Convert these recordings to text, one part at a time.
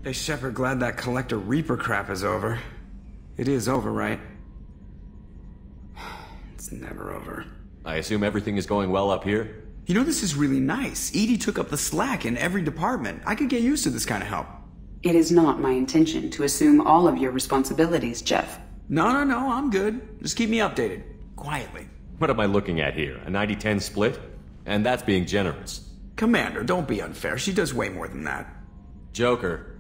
Hey, Shepard, glad that Collector Reaper crap is over. It is over, right? It's never over. I assume everything is going well up here? You know, this is really nice. Edie took up the slack in every department. I could get used to this kind of help. It is not my intention to assume all of your responsibilities, Jeff. No, I'm good. Just keep me updated. Quietly. What am I looking at here? A 90-10 split? And that's being generous. Commander, don't be unfair. She does way more than that. Joker.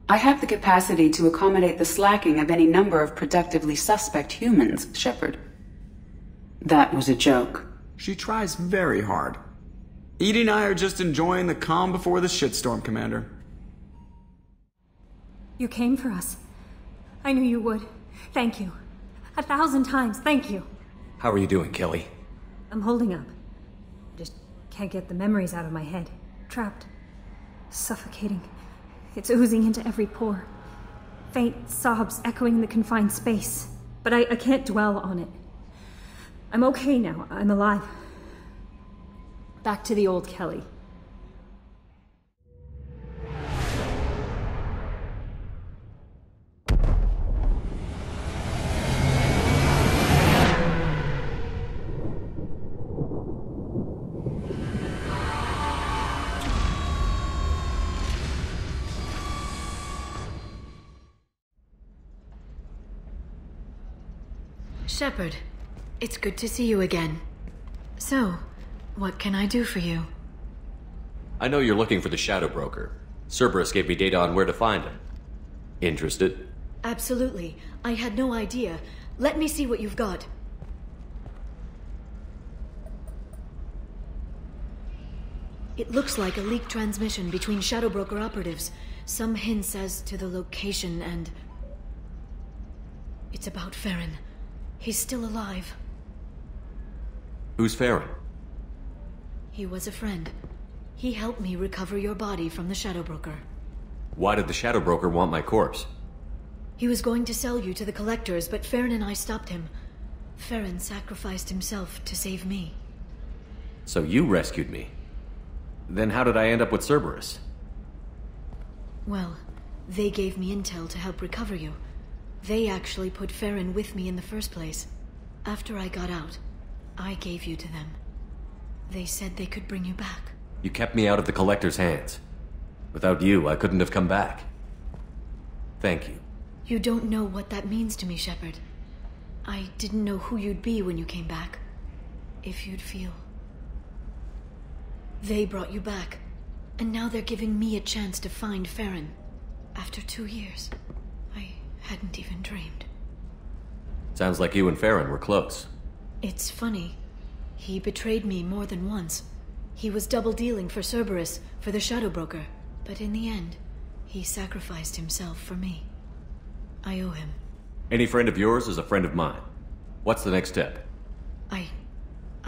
I have the capacity to accommodate the slacking of any number of productively suspect humans, Shepard. That was a joke. She tries very hard. Edie and I are just enjoying the calm before the shitstorm, Commander. You came for us. I knew you would. Thank you. 1,000 times, thank you. How are you doing, Kelly? I'm holding up. Just can't get the memories out of my head. Trapped. Suffocating. It's oozing into every pore. Faint sobs echoing in the confined space. But I can't dwell on it. I'm okay now. I'm alive. Back to the old Kelly. Shepard, it's good to see you again. So, what can I do for you? I know you're looking for the Shadow Broker. Cerberus gave me data on where to find him. Interested? Absolutely. I had no idea. Let me see what you've got. It looks like a leaked transmission between Shadow Broker operatives. Some hints as to the location and... It's about Feron. He's still alive. Who's Feron? He was a friend. He helped me recover your body from the Shadow Broker. Why did the Shadow Broker want my corpse? He was going to sell you to the Collectors, but Feron and I stopped him. Feron sacrificed himself to save me. So you rescued me. Then how did I end up with Cerberus? Well, they gave me intel to help recover you. They actually put Feron with me in the first place. After I got out, I gave you to them. They said they could bring you back. You kept me out of the Collector's hands. Without you, I couldn't have come back. Thank you. You don't know what that means to me, Shepard. I didn't know who you'd be when you came back. If you'd feel. They brought you back, and now they're giving me a chance to find Feron. After 2 years. I hadn't even dreamed. Sounds like you and Feron were close. It's funny. He betrayed me more than once. He was double-dealing for Cerberus, for the Shadow Broker. But in the end, he sacrificed himself for me. I owe him. Any friend of yours is a friend of mine. What's the next step? I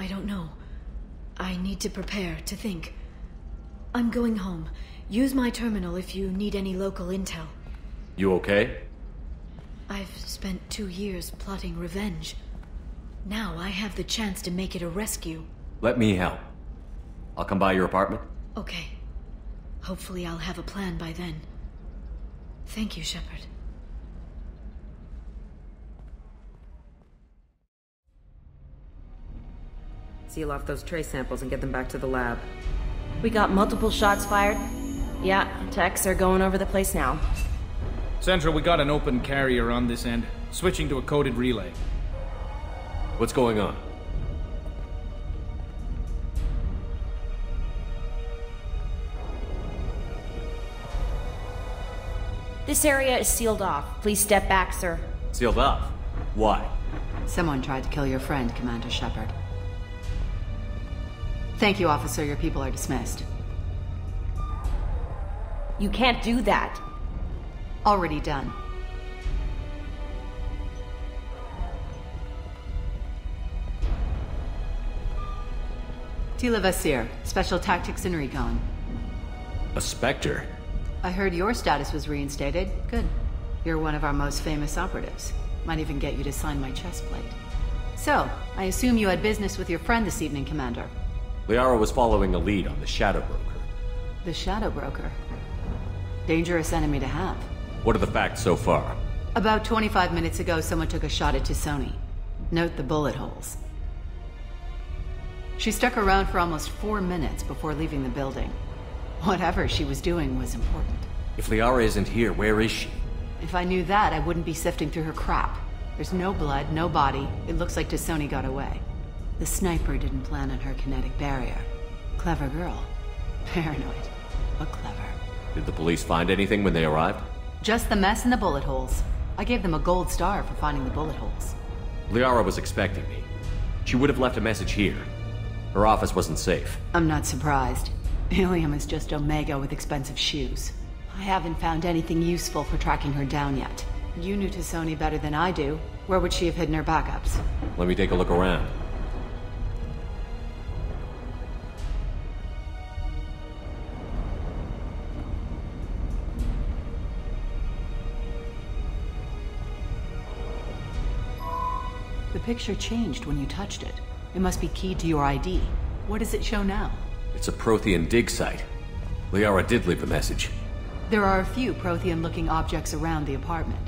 don't know. I need to prepare, to think. I'm going home. Use my terminal if you need any local intel. You okay? I've spent 2 years plotting revenge. Now I have the chance to make it a rescue. Let me help. I'll come by your apartment. Okay. Hopefully I'll have a plan by then. Thank you, Shepard. Seal off those trace samples and get them back to the lab. We got multiple shots fired. Yeah, techs are going over the place now. Central, we got an open carrier on this end. Switching to a coded relay. What's going on? This area is sealed off. Please step back, sir. Sealed off? Why? Someone tried to kill your friend, Commander Shepard. Thank you, officer. Your people are dismissed. You can't do that. Already done. Tricia Vasir, Special Tactics and Recon. A Spectre? I heard your status was reinstated. Good. You're one of our most famous operatives. Might even get you to sign my chest plate. So, I assume you had business with your friend this evening, Commander. Liara was following a lead on the Shadow Broker. The Shadow Broker? Dangerous enemy to have. What are the facts so far? About 25 minutes ago, someone took a shot at T'Soni. Note the bullet holes. She stuck around for almost 4 minutes before leaving the building. Whatever she was doing was important. If Liara isn't here, where is she? If I knew that, I wouldn't be sifting through her crap. There's no blood, no body. It looks like T'Soni got away. The sniper didn't plan on her kinetic barrier. Clever girl. Paranoid, but clever. Did the police find anything when they arrived? Just the mess and the bullet holes. I gave them a gold star for finding the bullet holes. Liara was expecting me. She would have left a message here. Her office wasn't safe. I'm not surprised. Helium is just Omega with expensive shoes. I haven't found anything useful for tracking her down yet. You knew T'Soni better than I do. Where would she have hidden her backups? Let me take a look around. The picture changed when you touched it. It must be keyed to your ID. What does it show now? It's a Prothean dig site. Liara did leave a message. There are a few Prothean-looking objects around the apartment.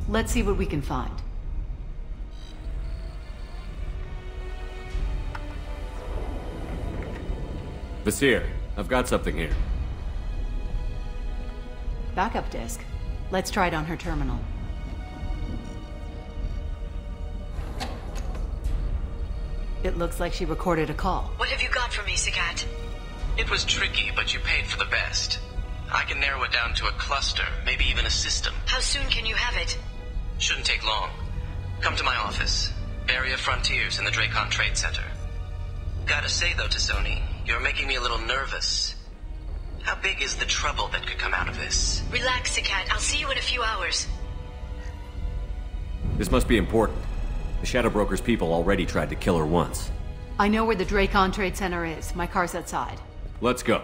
Let's see what we can find. Vasir, I've got something here. Backup disk. Let's try it on her terminal. It looks like she recorded a call. What have you got for me, Sagat? It was tricky, but you paid for the best. I can narrow it down to a cluster, maybe even a system. How soon can you have it? Shouldn't take long. Come to my office. Barrier Frontiers in the Dracon Trade Center. Gotta say though, T'Soni, you're making me a little nervous. How big is the trouble that could come out of this? Relax, Sagat. I'll see you in a few hours. This must be important. The Shadow Broker's people already tried to kill her once. I know where the Dracon Trade Center is. My car's outside. Let's go.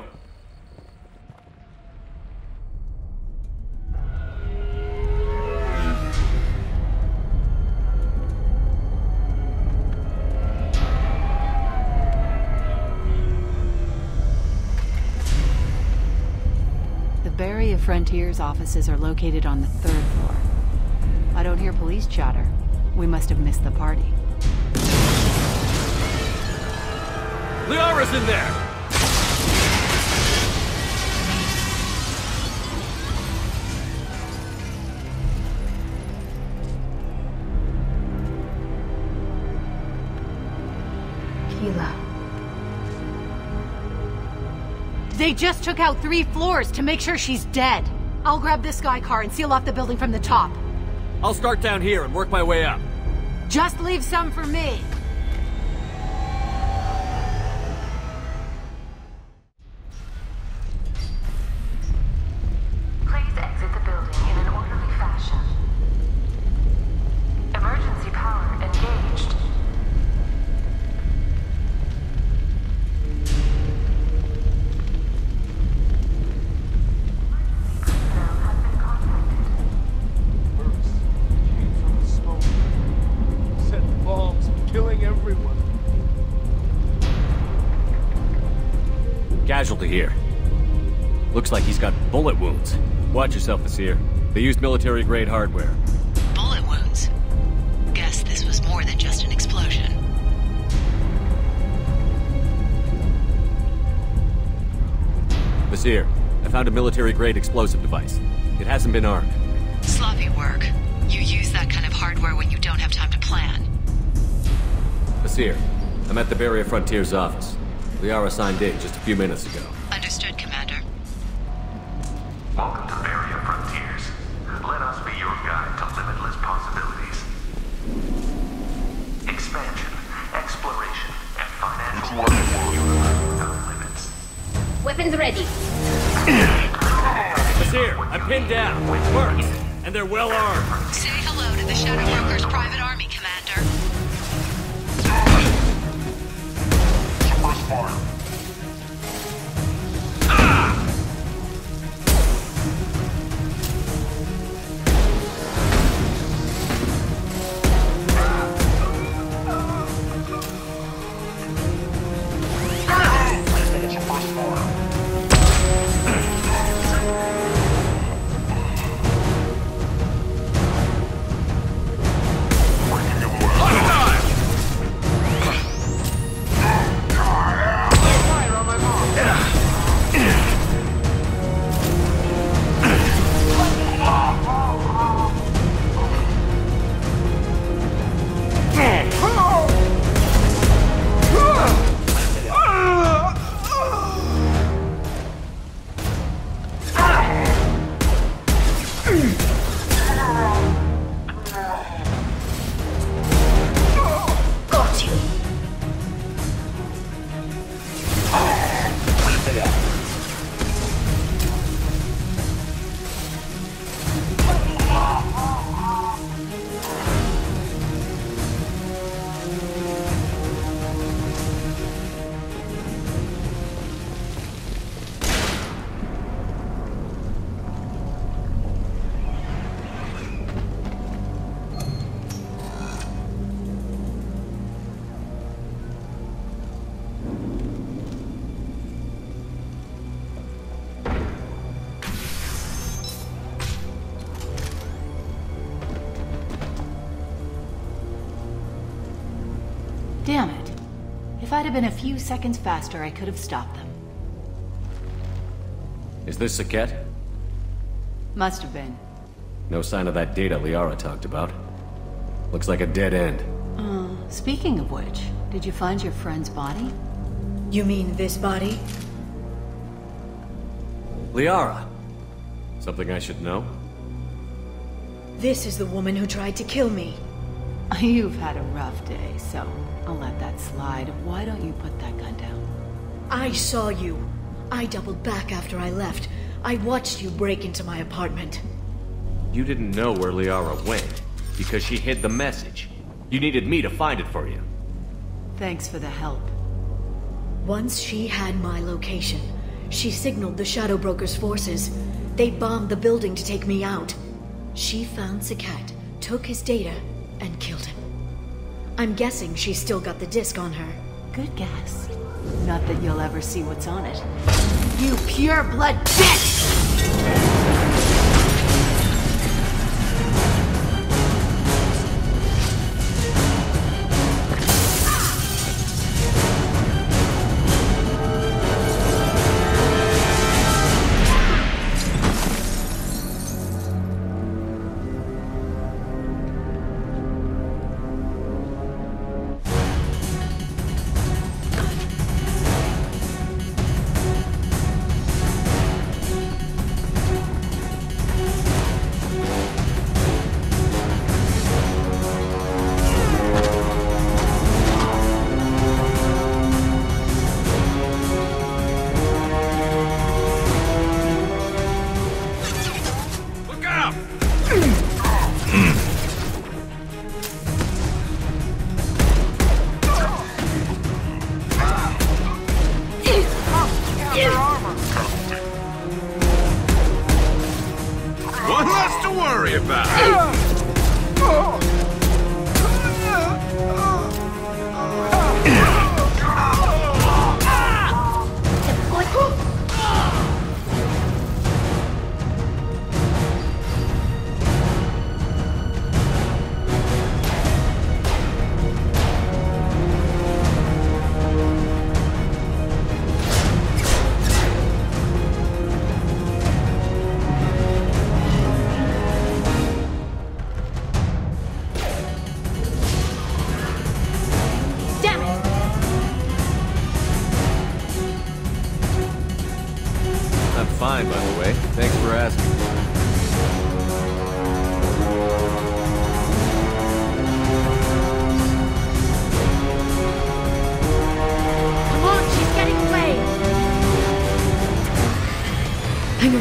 The Barrier Frontiers offices are located on the 3rd floor. I don't hear police chatter. We must have missed the party. Liara's in there! They just took out 3 floors to make sure she's dead. I'll grab this Sky car and seal off the building from the top. I'll start down here and work my way up. Just leave some for me. Please exit the building in an orderly fashion. Emergency power engaged. Casualty here. Looks like he's got bullet wounds. Watch yourself, Vasir. They used military-grade hardware. Bullet wounds? Guess this was more than just an explosion. Vasir, I found a military-grade explosive device. It hasn't been armed. Sloppy work. You use that kind of hardware when you don't have time to plan. Vasir, I'm at the Barrier Frontiers office. Liara signed in just a few minutes ago. Understood, Commander. Welcome to Barrier Frontiers. Let us be your guide to limitless possibilities. Expansion, exploration, and financial without limits. Weapons ready. Vasir, I'm pinned down. It works. And they're well armed. Say hello to the Shadow Broker's private army, Commander. First fire. I'd have been a few seconds faster, I could have stopped them. Is this Saket? Must have been. No sign of that data Liara talked about. Looks like a dead end. Speaking of which, did you find your friend's body? You mean this body? Liara! Something I should know? This is the woman who tried to kill me. You've had a rough day, so I'll let that slide. Why don't you put that gun down? I saw you. I doubled back after I left. I watched you break into my apartment. You didn't know where Liara went, because she hid the message. You needed me to find it for you. Thanks for the help. Once she had my location, she signaled the Shadow Broker's forces. They bombed the building to take me out. She found Saket, took his data, and killed him. I'm guessing she's still got the disc on her. Good guess. Not that you'll ever see what's on it. You pure-blood bitch!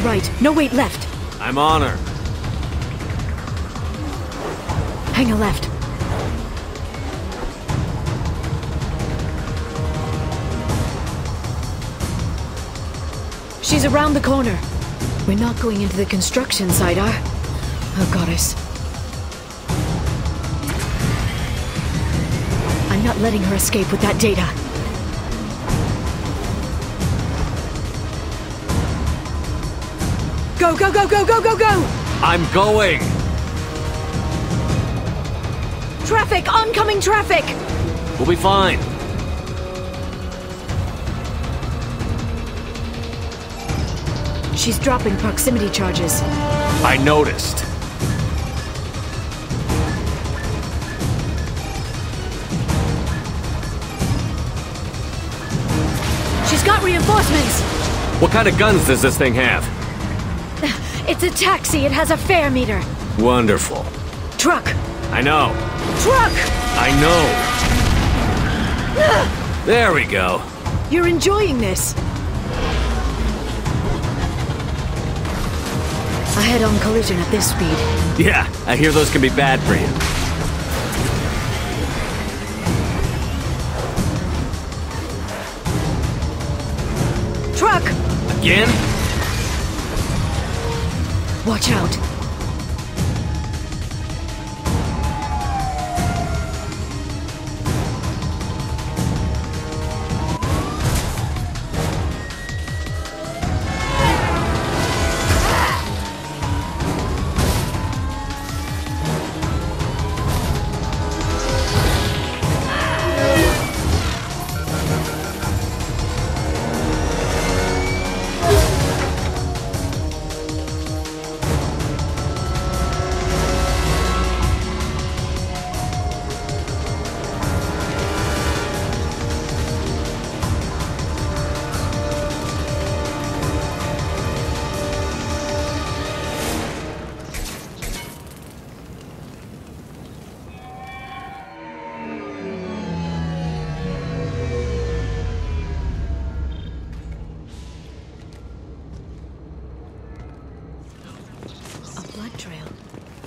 Right. No, wait, left. I'm on her. Hang a left. She's around the corner. We're not going into the construction site, Oh, goddess. I'm not letting her escape with that data. Go, go, go, go, go, go, go! I'm going! Traffic! Oncoming traffic! We'll be fine. She's dropping proximity charges. I noticed. She's got reinforcements! What kind of guns does this thing have? It's a taxi. It has a fare meter. Wonderful. Truck. I know. Truck! I know. There we go. You're enjoying this. A head-on collision at this speed. Yeah, I hear those can be bad for you. Truck! Again? Watch out.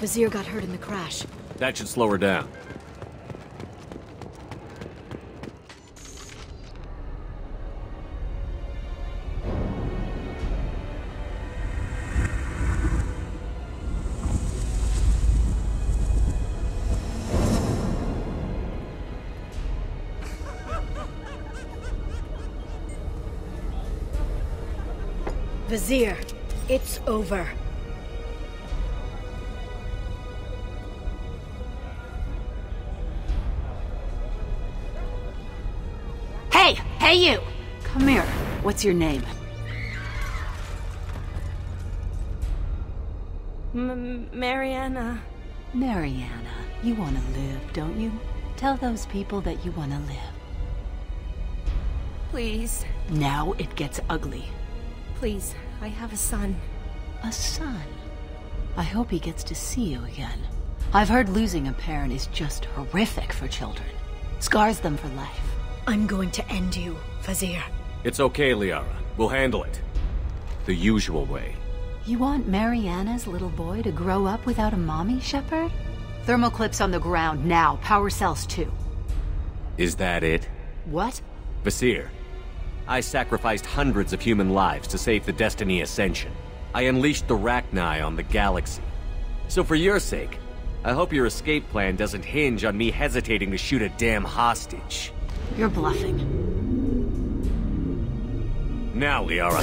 Vasir got hurt in the crash. That should slow her down. Vasir, it's over. Hey you! Come here. What's your name? Mariana. Mariana. You want to live, don't you? Tell those people that you want to live. Please. Now it gets ugly. Please, I have a son. A son? I hope he gets to see you again. I've heard losing a parent is just horrific for children. Scars them for life. I'm going to end you, Vasir. It's okay, Liara. We'll handle it. The usual way. You want Mariana's little boy to grow up without a mommy, Shepard? Thermal clips on the ground now. Power cells too. Is that it? What? Vasir. I sacrificed hundreds of human lives to save the Destiny Ascension. I unleashed the Rachni on the galaxy. So for your sake, I hope your escape plan doesn't hinge on me hesitating to shoot a damn hostage. You're bluffing. Now, Liara.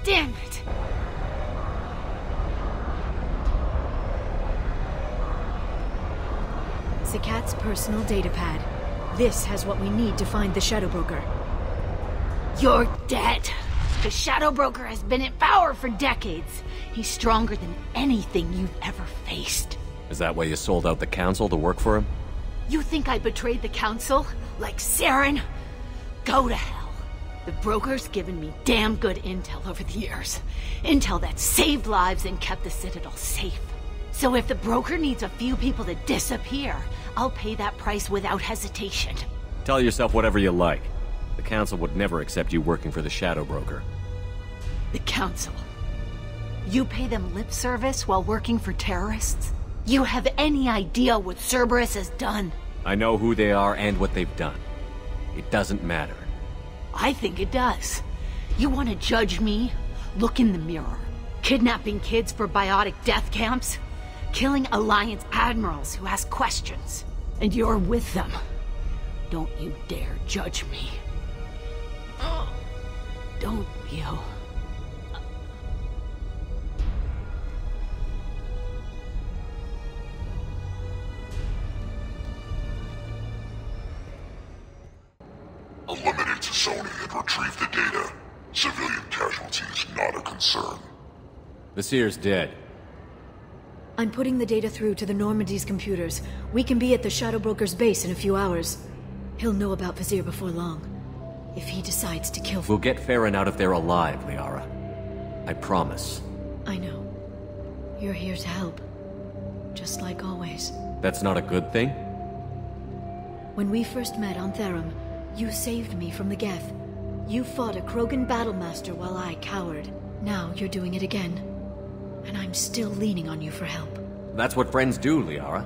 Damn it! Zakat's personal datapad. This has what we need to find the Shadow Broker. You're dead. The Shadow Broker has been in power for decades. He's stronger than anything you've ever faced. Is that why you sold out the Council to work for him? You think I betrayed the Council? Like Saren? Go to hell. The Broker's given me damn good intel over the years. Intel that saved lives and kept the Citadel safe. So if the Broker needs a few people to disappear, I'll pay that price without hesitation. Tell yourself whatever you like. The Council would never accept you working for the Shadow Broker. The Council? You pay them lip service while working for terrorists? You have any idea what Cerberus has done? I know who they are and what they've done. It doesn't matter. I think it does. You want to judge me? Look in the mirror. Kidnapping kids for biotic death camps? Killing Alliance admirals who ask questions. And you're with them. Don't you dare judge me. Don't you? Eliminate Sony and retrieve the data. Civilian casualties not a concern. Vasir's dead. I'm putting the data through to the Normandy's computers. We can be at the Shadow Broker's base in a few hours. He'll know about Vasir before long. If he decides to kill... We'll get Feron out of there alive, Liara. I promise. I know. You're here to help. Just like always. That's not a good thing? When we first met on Therum, you saved me from the Geth. You fought a Krogan battlemaster while I cowered. Now you're doing it again. And I'm still leaning on you for help. That's what friends do, Liara.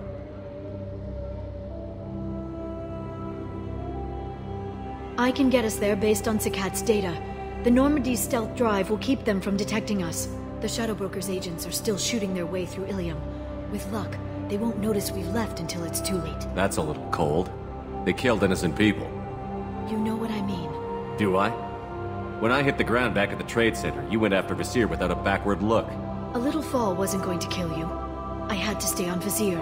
I can get us there based on Zakat's data. The Normandy's stealth drive will keep them from detecting us. The Shadow Broker's agents are still shooting their way through Ilium. With luck, they won't notice we've left until it's too late. That's a little cold. They killed innocent people. You know what I mean. Do I? When I hit the ground back at the trade center, you went after Vasir without a backward look. A little fall wasn't going to kill you. I had to stay on Vasir.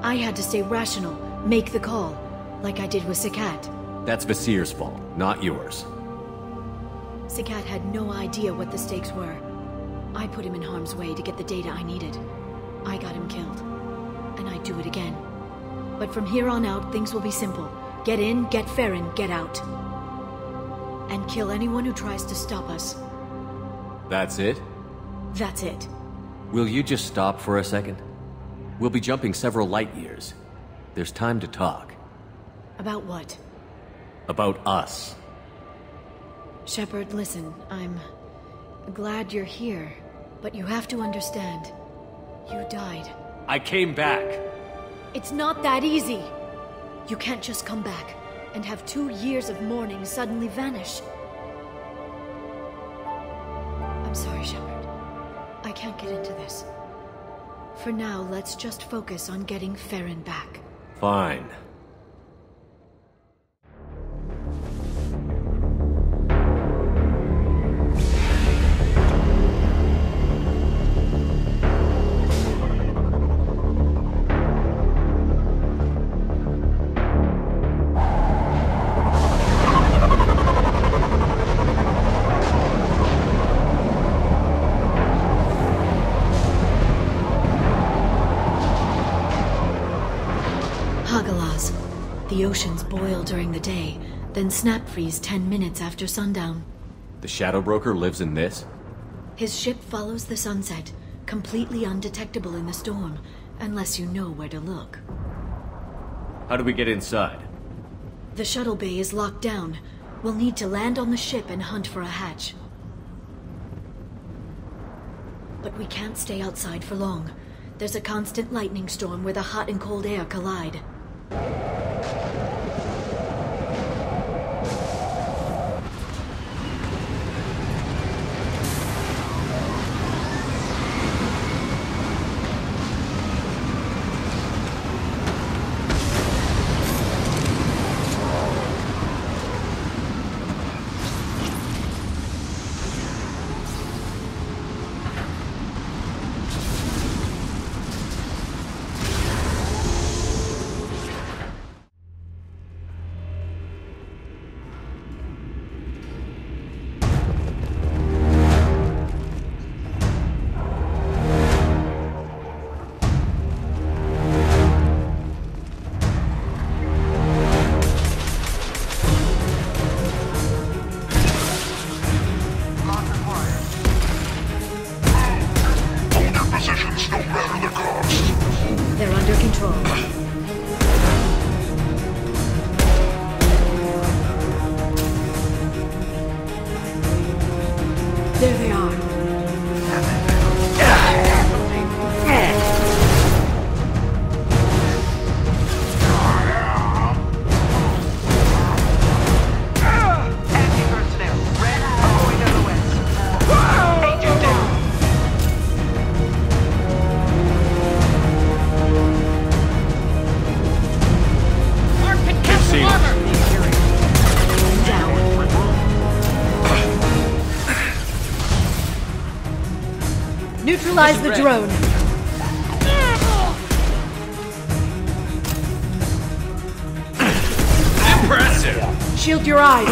I had to stay rational, make the call, like I did with Zakat. That's Vasir's fault, not yours. Zakat had no idea what the stakes were. I put him in harm's way to get the data I needed. I got him killed. And I'd do it again. But from here on out, things will be simple. Get in, get Feron, get out. And kill anyone who tries to stop us. That's it? That's it. Will you just stop for a second? We'll be jumping several light years. There's time to talk. About what? About us. Shepard, listen, I'm glad you're here. But you have to understand, you died. I came back. It's not that easy. You can't just come back and have 2 years of mourning suddenly vanish. I'm sorry, Shepard. I can't get into this. For now, let's just focus on getting Feron back. Fine. The oceans boil during the day, then snap freeze 10 minutes after sundown. The Shadow Broker lives in this? His ship follows the sunset, completely undetectable in the storm, unless you know where to look. How do we get inside? The shuttle bay is locked down. We'll need to land on the ship and hunt for a hatch. But we can't stay outside for long. There's a constant lightning storm where the hot and cold air collide. Neutralize the drone. Impressive! Shield your eyes.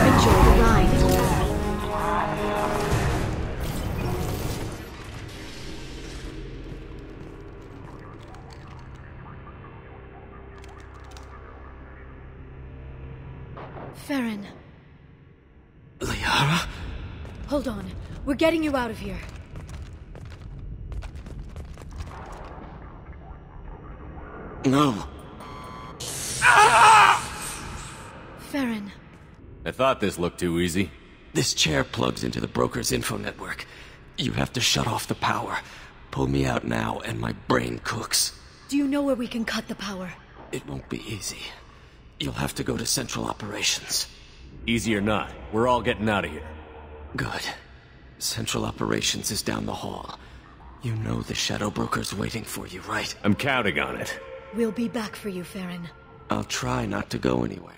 Enjoy the ride. Feron. Liara? Hold on. We're getting you out of here. No. Feron. I thought this looked too easy. This chair plugs into the broker's info network. You have to shut off the power. Pull me out now and my brain cooks. Do you know where we can cut the power? It won't be easy. You'll have to go to Central Operations. Easy or not, we're all getting out of here. Good. Central Operations is down the hall. You know the Shadow Broker's waiting for you, right? I'm counting on it. We'll be back for you, Feron. I'll try not to go anywhere.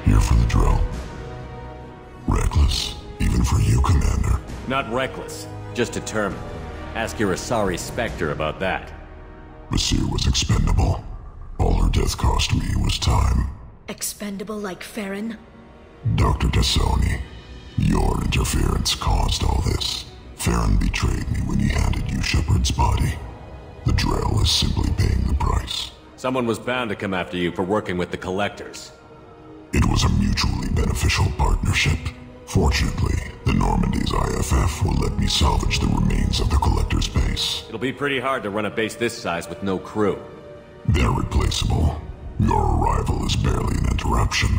Here for the drill. Reckless, even for you, Commander. Not reckless, just determined. Ask your Asari Spectre about that. Vasir was expendable. All her death cost me was time. Expendable like Feron? Dr. Tassoni, Your interference caused all this. Feron betrayed me when he handed you Shepard's body. The Drell is simply paying the price. Someone was bound to come after you for working with the Collectors. It was a mutually beneficial partnership. Fortunately, the Normandy's IFF will let me salvage the remains of the Collector's base. It'll be pretty hard to run a base this size with no crew. They're replaceable. Your arrival is barely an interruption.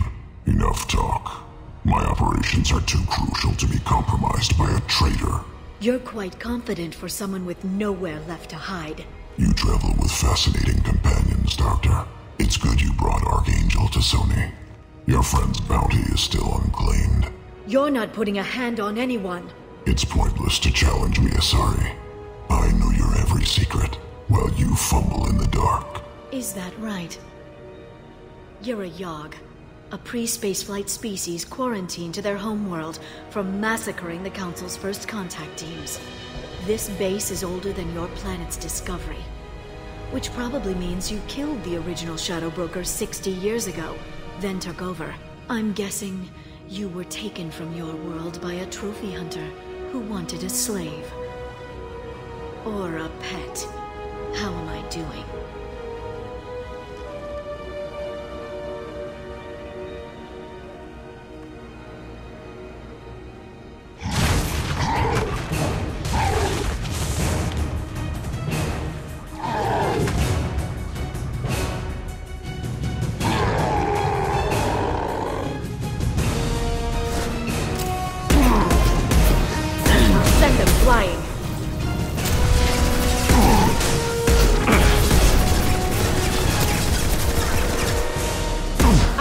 Enough talk. My operations are too crucial to be compromised by a traitor. You're quite confident for someone with nowhere left to hide. You travel with fascinating companions, Doctor. It's good you brought Archangel to Sony. Your friend's bounty is still unclaimed. You're not putting a hand on anyone. It's pointless to challenge me, Asari. I know your every secret, while you fumble in the dark. Is that right? You're a Yogg, a pre-spaceflight species quarantined to their homeworld from massacring the Council's first contact teams. This base is older than your planet's discovery, which probably means you killed the original Shadow Broker 60 years ago, then took over. I'm guessing you were taken from your world by a trophy hunter who wanted a slave. Or a pet. How am I doing?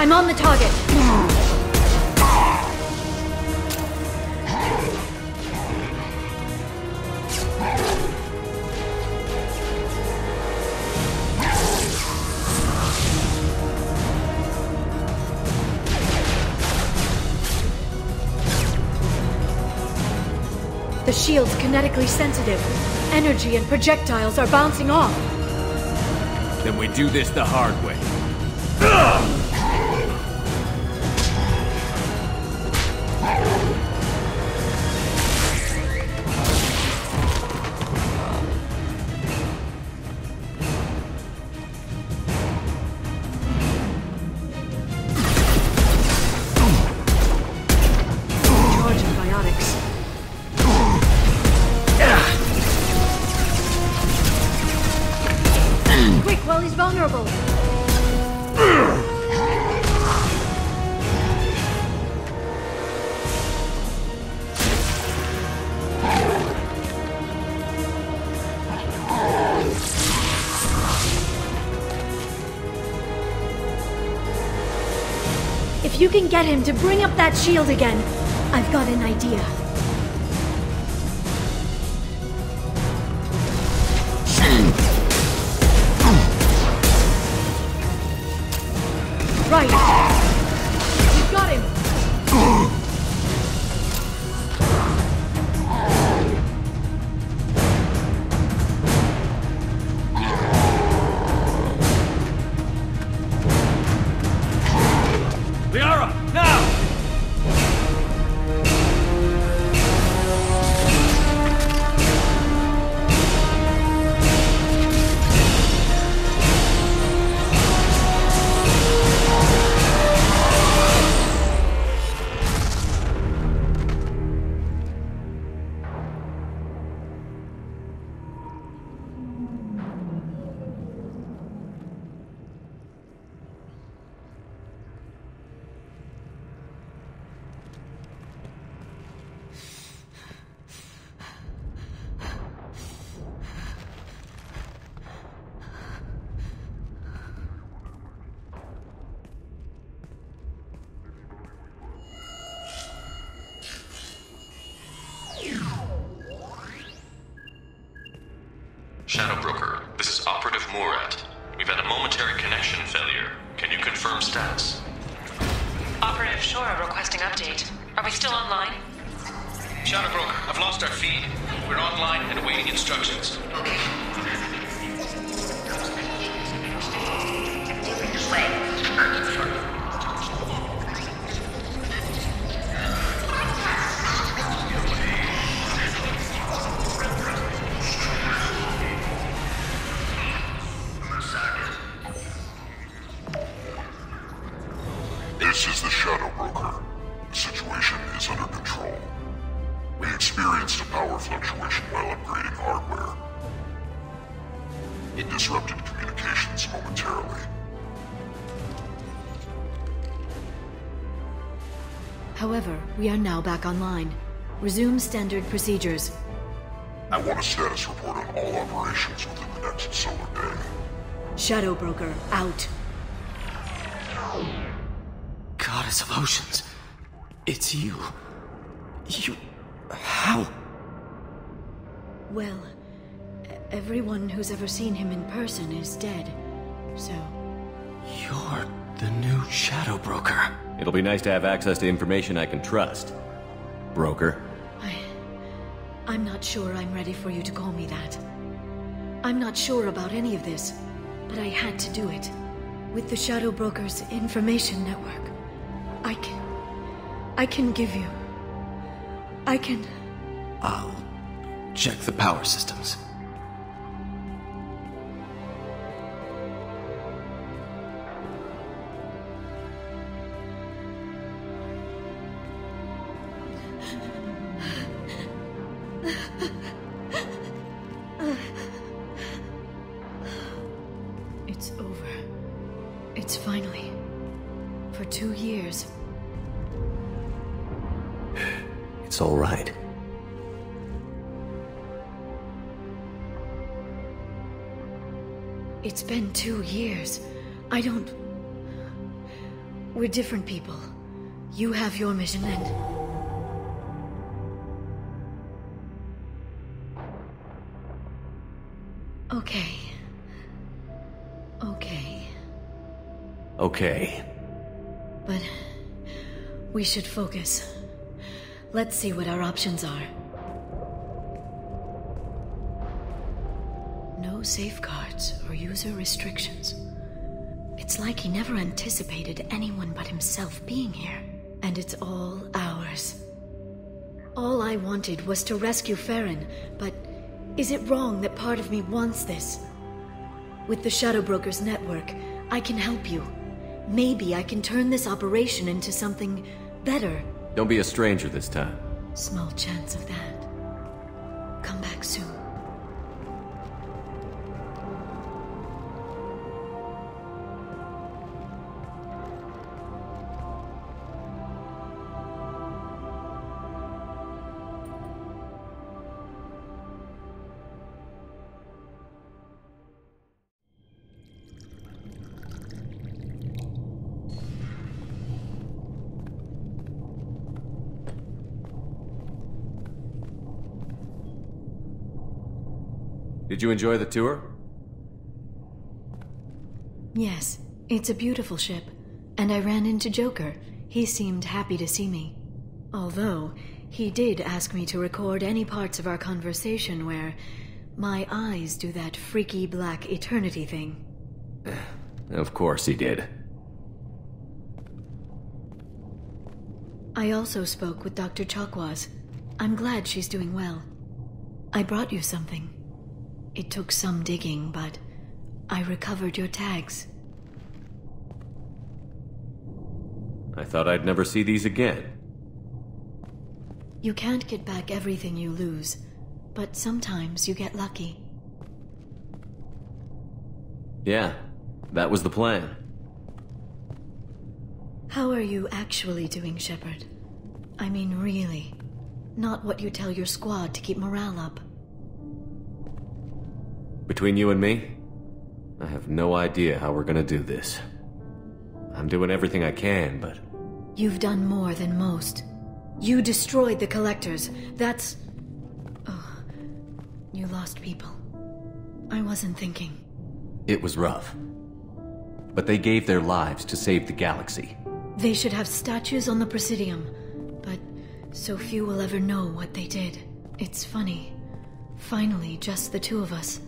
I'm on the target! The shield's kinetically sensitive. Energy and projectiles are bouncing off. Then we do this the hard way. If you can get him to bring up that shield again, I've got an idea. Right. You've got him. Liara, now! Shadow Broker, this is Operative Murat. We've had a momentary connection failure. Can you confirm status? Operative Shora requesting update. Are we still online? Shadow Broker, I've lost our feed. We're online and awaiting instructions. Okay. power fluctuation while upgrading hardware. It disrupted communications momentarily. However, we are now back online. Resume standard procedures. I want a status report on all operations within the next solar day. Shadow Broker, out. Goddess of Oceans. It's you. You... How? Well, everyone who's ever seen him in person is dead, so... You're the new Shadow Broker. It'll be nice to have access to information I can trust. Broker. I'm not sure I'm ready for you to call me that. I'm not sure about any of this, but I had to do it. With the Shadow Broker's information network, I can give you... I'll check the power systems. It's over. It's finally... For 2 years. It's all right. It's been 2 years. I don't... We're different people. You have your mission and... Okay. Okay. But... we should focus. Let's see what our options are. No safeguards or user restrictions. It's like he never anticipated anyone but himself being here. And it's all ours. All I wanted was to rescue Feron, but is it wrong that part of me wants this? With the Shadow Broker's network, I can help you. Maybe I can turn this operation into something better. Don't be a stranger this time. Small chance of that. Come back soon. Did you enjoy the tour? Yes, it's a beautiful ship. And I ran into Joker. He seemed happy to see me. Although, he did ask me to record any parts of our conversation where my eyes do that freaky black eternity thing. Of course he did. I also spoke with Dr. Chakwas. I'm glad she's doing well. I brought you something. It took some digging, but I recovered your tags. I thought I'd never see these again. You can't get back everything you lose, but sometimes you get lucky. Yeah, that was the plan. How are you actually doing, Shepard? I mean, really. Not what you tell your squad to keep morale up. Between you and me, I have no idea how we're gonna do this. I'm doing everything I can, but... You've done more than most. You destroyed the Collectors. That's... Oh, you lost people. I wasn't thinking. It was rough. But they gave their lives to save the galaxy. They should have statues on the Presidium, but so few will ever know what they did. It's funny. Finally, just the two of us.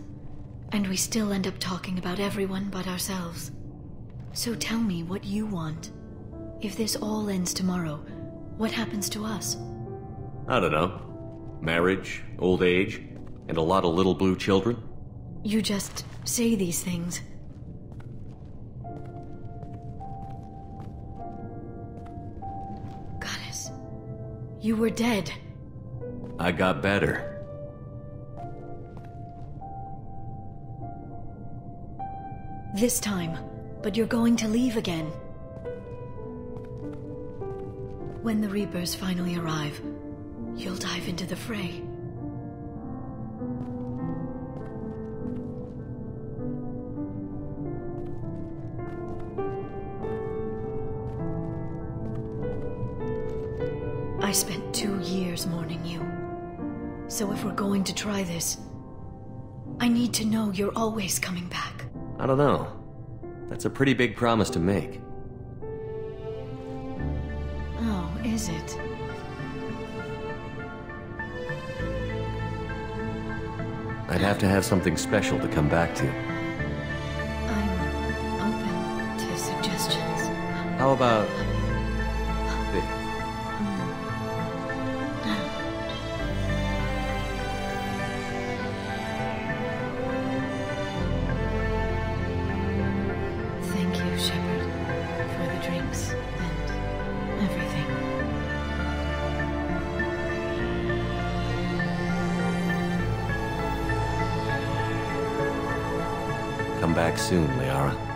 And we still end up talking about everyone but ourselves. So tell me what you want. If this all ends tomorrow, what happens to us? I don't know. Marriage, old age, and a lot of little blue children? You just say these things. Goddess, you were dead. I got better. This time, but you're going to leave again. When the Reapers finally arrive, you'll dive into the fray. I spent 2 years mourning you. So if we're going to try this, I need to know you're always coming back. I don't know. That's a pretty big promise to make. Oh, is it? I'd have to have something special to come back to. I'm open to suggestions. How about this? Thank you, Shepard, for the drinks and everything. Come back soon, Liara.